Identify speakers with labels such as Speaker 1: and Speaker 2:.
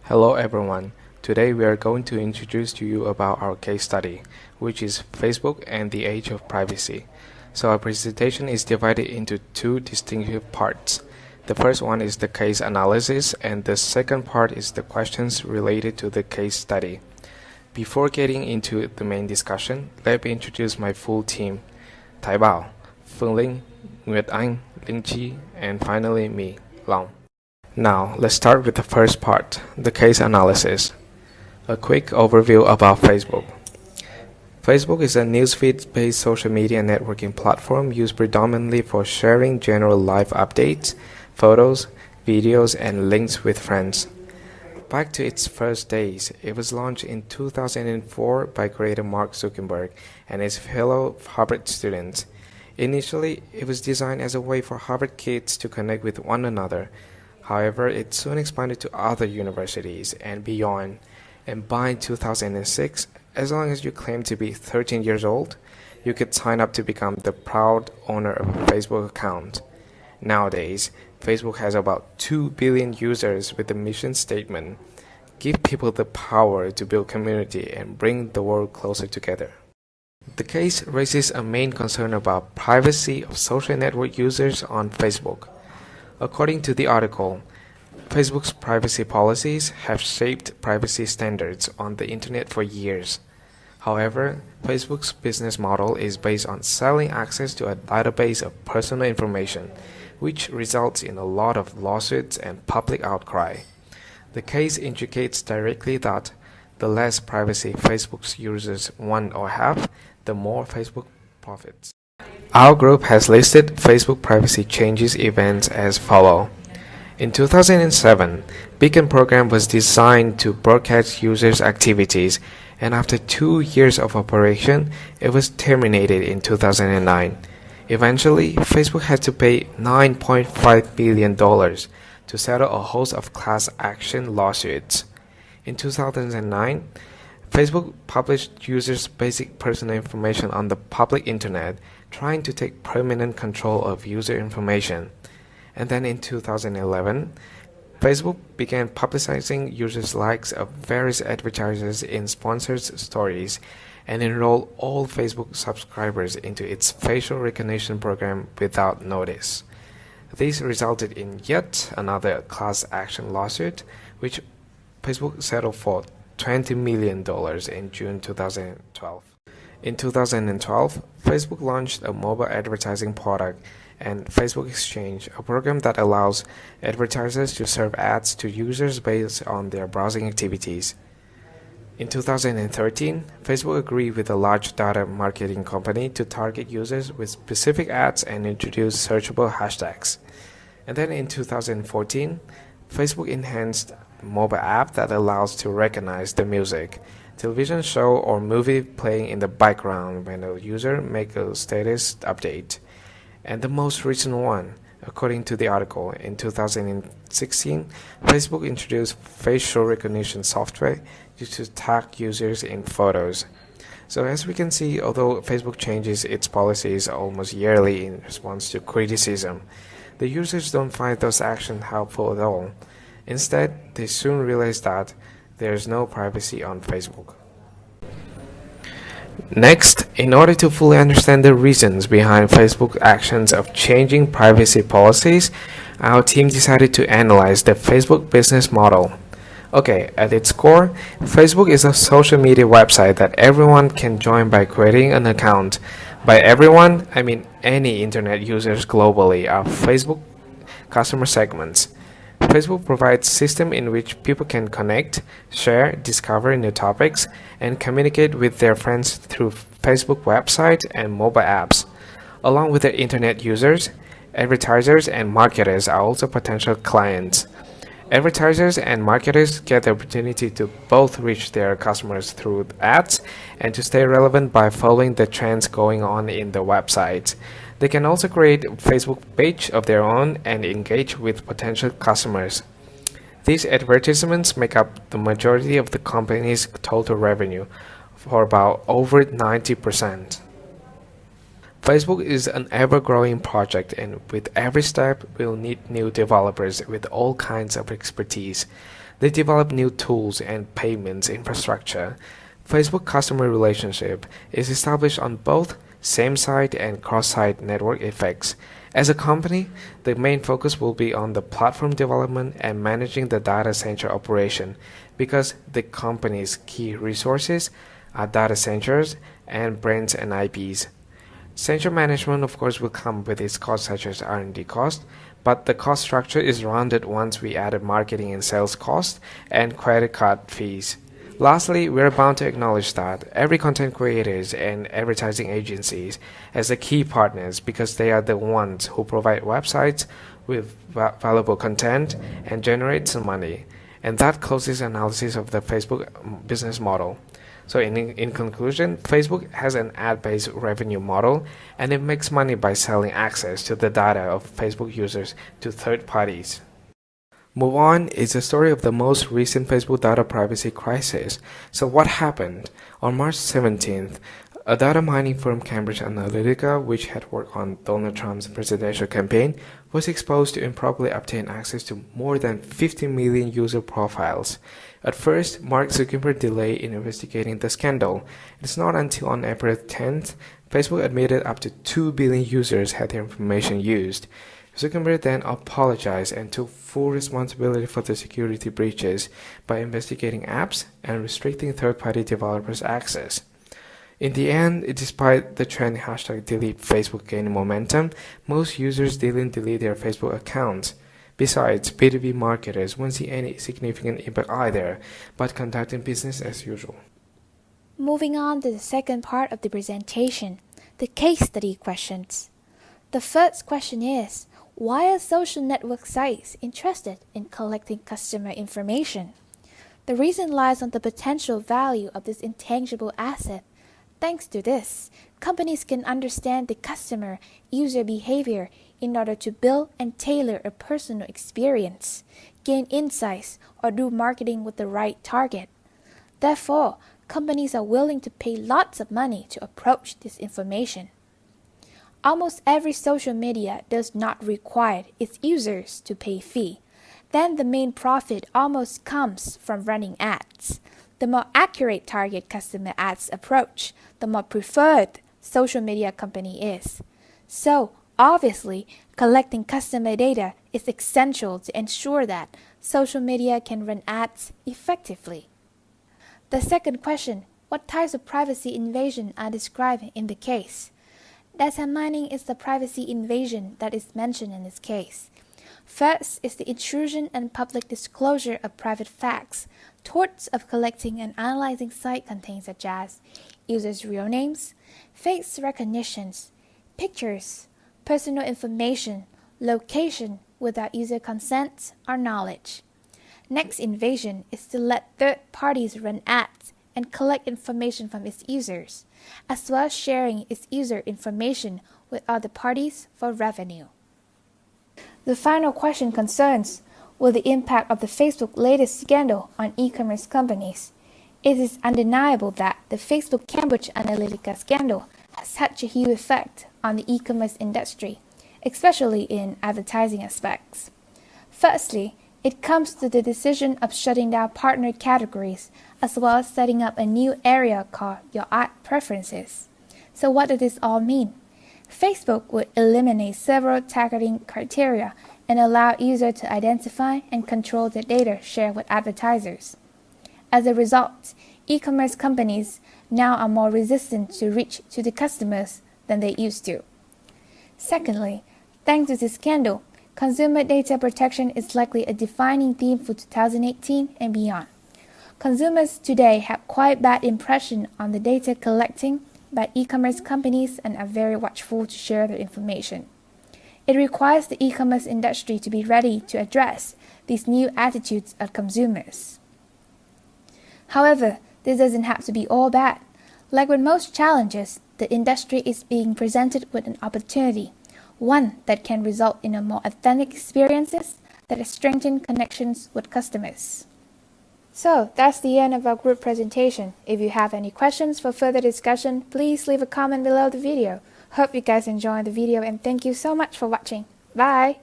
Speaker 1: Hello everyone. Today we are going to introduce to you about our case study, which is Facebook and the Age of Privacy. So our presentation is divided into two distinctive parts. The first one is the case analysis and the second part is the questions related to the case study. Before getting into the main discussion, let me introduce my full team. Thái Bảo, Phương Linh, Nguyệt Anh, Linh Chi, and finally me, Long. Now, let's start with the first part, the case analysis. A quick overview about Facebook. Facebook is a newsfeed-based social media networking platform used predominantly for sharing general life updates, photos, videos, and links with friends. Back to its first days, it was launched in 2004 by creator Mark Zuckerberg and his fellow Harvard students. Initially, it was designed as a way for Harvard kids to connect with one another. However, it soon expanded to other universities and beyond. And by 2006, as long as you claim to be 13 years old, you could sign up to become the proud owner of a Facebook account. Nowadays, Facebook has about 2 billion users with the mission statement, give people the power to build community and bring the world closer together. The case raises a main concern about privacy of social network users on Facebook. According to the article, Facebook's privacy policies have shaped privacy standards on the internet for years. However, Facebook's business model is based on selling access to a database of personal information, which results in a lot of lawsuits and public outcry. The case indicates directly that the less privacy Facebook's users want or have, the more Facebook profits. Our group has listed Facebook privacy changes events as follow. In 2007, Beacon program was designed to broadcast users' activities, and after 2 years of operation, it was terminated in 2009. Eventually, Facebook had to pay $9.5 billion to settle a host of class action lawsuits. In 2009, Facebook published users' basic personal information on the public internet, trying to take permanent control of user information. And then in 2011, Facebook began publicizing users' likes of various advertisers in sponsored stories and enrolled all Facebook subscribers into its facial recognition program without notice. This resulted in yet another class action lawsuit, which Facebook settled for $20 million in June 2012. In 2012, Facebook launched a mobile advertising product and Facebook Exchange, a program that allows advertisers to serve ads to users based on their browsing activities. In 2013, Facebook agreed with a large data marketing company to target users with specific ads and introduce searchable hashtags. And then in 2014, Facebook enhanced a mobile app that allows to recognize the music, television show or movie playing in the background when a user makes a status update. And the most recent one, according to the article, in 2016, Facebook introduced facial recognition software used to tag users in photos. So as we can see, although Facebook changes its policies almost yearly in response to criticism, the users don't find those actions helpful at all. Instead, they soon realize that there is no privacy on Facebook. Next, in order to fully understand the reasons behind Facebook's actions of changing privacy policies, our team decided to analyze the Facebook business model. Okay, at its core, Facebook is a social media website that everyone can join by creating an account. By everyone, I mean any internet users globally are Facebook customer segments. Facebook provides a system in which people can connect, share, discover new topics, and communicate with their friends through Facebook website and mobile apps. Along with their internet users, advertisers and marketers are also potential clients. Advertisers and marketers get the opportunity to both reach their customers through ads and to stay relevant by following the trends going on in the website. They can also create a Facebook page of their own and engage with potential customers. These advertisements make up the majority of the company's total revenue, for about over 90%. Facebook is an ever-growing project, and with every step, we'll need new developers with all kinds of expertise. They develop new tools and payments infrastructure. Facebook customer relationship is established on both same-site and cross-site network effects. As a company, the main focus will be on the platform development and managing the data center operation because the company's key resources are data centers and brands and IPs. Center management, of course, will come with its costs such as R&D cost, but the cost structure is rounded once we added marketing and sales costs and credit card fees. Lastly, we are bound to acknowledge that every content creators and advertising agencies as the key partners because they are the ones who provide websites with valuable content and generate some money. And that closes analysis of the Facebook business model. So in conclusion, Facebook has an ad-based revenue model and it makes money by selling access to the data of Facebook users to third parties. Move on is the story of the most recent Facebook data privacy crisis. So what happened? On March 17th, a data mining firm Cambridge Analytica, which had worked on Donald Trump's presidential campaign, was exposed to improperly obtain access to more than 50 million user profiles. At first, Mark Zuckerberg delayed in investigating the scandal. It's not until on April 10th, Facebook admitted up to 2 billion users had their information used. Zuckerberg then apologized and took full responsibility for the security breaches by investigating apps and restricting third-party developers' access. In the end, despite the trend #DeleteFacebook gaining momentum, most users didn't delete their Facebook accounts. Besides, B2B marketers won't see any significant impact either, but conducting business as usual.
Speaker 2: Moving on to the second part of the presentation, the case study questions. The first question is, why are social network sites interested in collecting customer information? The reason lies on the potential value of this intangible asset. Thanks to this, companies can understand the customer user behavior in order to build and tailor a personal experience, gain insights, or do marketing with the right target. Therefore, companies are willing to pay lots of money to approach this information. Almost every social media does not require its users to pay a fee. Then the main profit almost comes from running ads. The more accurate target customer ads approach, the more preferred social media company is. So, obviously, collecting customer data is essential to ensure that social media can run ads effectively. The second question, what types of privacy invasion are described in the case? Data mining is the privacy invasion that is mentioned in this case. First is the intrusion and public disclosure of private facts. Torts of collecting and analyzing site content such as users' real names, face recognitions, pictures, personal information, location without user consent or knowledge. Next invasion is to let third parties run ads and collect information from its users, as well as sharing its user information with other parties for revenue. The final question concerns, will the impact of the Facebook latest scandal on e-commerce companies? It is undeniable that the Facebook Cambridge Analytica scandal has such a huge effect on the e-commerce industry, especially in advertising aspects. Firstly, it comes to the decision of shutting down partner categories, as well as setting up a new area called Your Ad Preferences. So what does this all mean? Facebook would eliminate several targeting criteria and allow users to identify and control the data shared with advertisers. As a result, e-commerce companies now are more resistant to reach to the customers than they used to. Secondly, thanks to this scandal, consumer data protection is likely a defining theme for 2018 and beyond. Consumers today have quite bad impression on the data collecting by e-commerce companies and are very watchful to share their information. It requires the e-commerce industry to be ready to address these new attitudes of consumers. However, this doesn't have to be all bad. Like with most challenges, the industry is being presented with an opportunity, one that can result in a more authentic experiences that strengthen connections with customers. So, that's the end of our group presentation. If you have any questions for further discussion, please leave a comment below the video. Hope you guys enjoyed the video and thank you so much for watching. Bye!